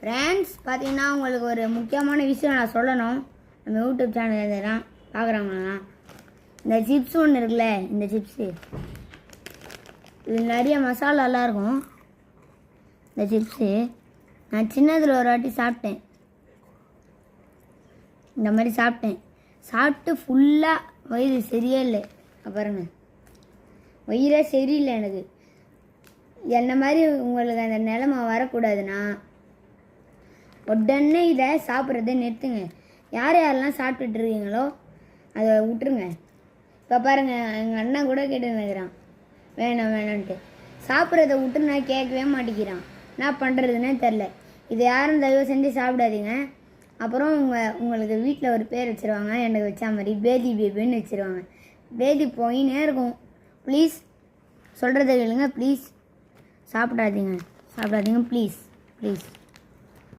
Friends பார்த்தீங்கன்னா உங்களுக்கு ஒரு முக்கியமான விஷயம் நான் சொல்லணும். நம்ம யூடியூப் சேனல் இதெல்லாம் பார்க்குறவங்களாம் இந்த சிப்ஸ் ஒன்று இருக்குல்ல, இந்த சிப்ஸு இது நிறைய மசாலாலாம் இருக்கும். இந்த சிப்ஸு நான் சின்னதில் ஒரு வாட்டி சாப்பிட்டேன். இந்த மாதிரி சாப்பிட்டு ஃபுல்லாக வயிறு சரியே இல்லை. பாருங்க, வயிறே சரியில்லை எனக்கு. என்ன மாதிரி உங்களுக்கு அந்த நிலைமை வரக்கூடாதுன்னா உடனே இதை சாப்பிட்றத நிறுத்துங்க. யார் யாரெல்லாம் சாப்பிட்டுட்டு இருக்கீங்களோ அதை விட்டுருங்க. இப்போ பாருங்கள், எங்கள் அண்ணன் கூட கேட்டு நினைக்கிறான் வேணாம் வேணான்ட்டு. சாப்பிட்றத விட்டு நான் கேட்கவே மாட்டேங்கிறான். என்ன பண்ணுறதுன்னே தெரில. இதை யாரும் தயவு செஞ்சு சாப்பிடாதீங்க. அப்புறம் உங்களுக்கு வீட்டில் ஒரு பேர் வச்சுருவாங்க, எனக்கு வச்சா மாதிரி பேதி பேபின்னு வச்சுருவாங்க. பேதி போயின்னே இருக்கும். ப்ளீஸ் சொல்கிறத கேளுங்க, ப்ளீஸ் சாப்பிடாதீங்க ப்ளீஸ்.